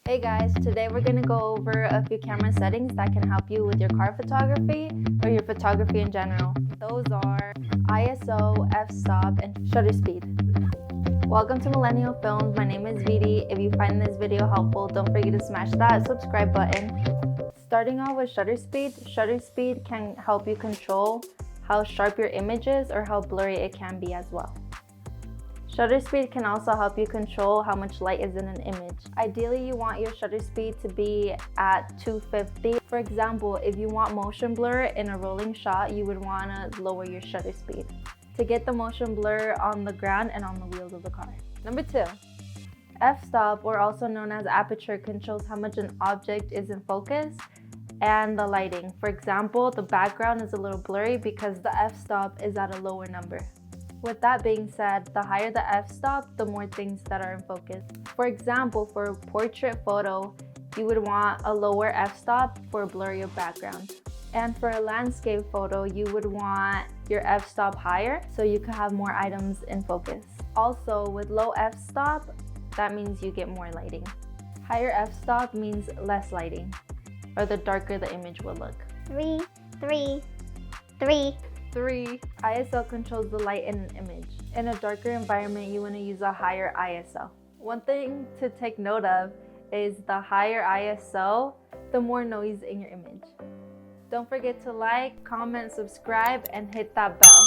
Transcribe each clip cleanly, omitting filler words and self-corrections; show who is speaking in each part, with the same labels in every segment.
Speaker 1: Hey guys, today we're going to go over a few camera settings that can help you with your car photography or your photography in general. Those are ISO, f-stop, and shutter speed. Welcome to Millennial Films. My name is Vidi. If you find this video helpful, don't forget to smash that subscribe button. Starting off with shutter speed can help you control how sharp your image is or how blurry it can be as well. Shutter speed can also help you control how much light is in an image. Ideally, you want your shutter speed to be at 250. For example, if you want motion blur in a rolling shot, you would want to lower your shutter speed to get the motion blur on the ground and on the wheels of the car. Number 2, f-stop, or also known as aperture, controls how much an object is in focus and the lighting. For example, the background is a little blurry because the f-stop is at a lower number. With that being said, the higher the f-stop, the more things that are in focus. For example, for a portrait photo, you would want a lower f-stop for a blurrier background. And for a landscape photo, you would want your f-stop higher so you could have more items in focus. Also, with low f-stop, that means you get more lighting. Higher f-stop means less lighting, or the darker the image will look.
Speaker 2: 3.
Speaker 1: 3. ISO controls the light in an image. In a darker environment, you want to use a higher ISO. One thing to take note of is the higher ISO, the more noise in your image. Don't forget to like, comment, subscribe, and hit that bell.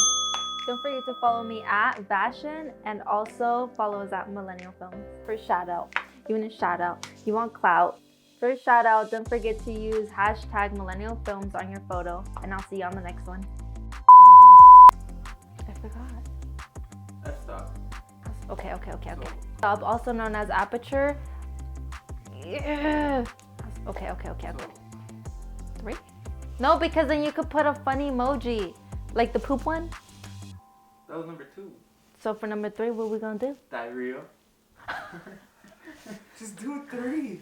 Speaker 1: Don't forget to follow me at Vashin and also follow us at Millennial Films. For shout out, you want a shout out, you want clout. For a shout out, don't forget to use hashtag Millennial Films on your photo, and I'll see you on the next one. I forgot.
Speaker 3: F-stop.
Speaker 1: Okay. Stop, also known as aperture. Yeah. Okay. 3? No, because then you could put a funny emoji, like the poop one.
Speaker 3: That was number 2.
Speaker 1: So for number 3, what are we gonna do?
Speaker 3: Diarrhea. Just do 3.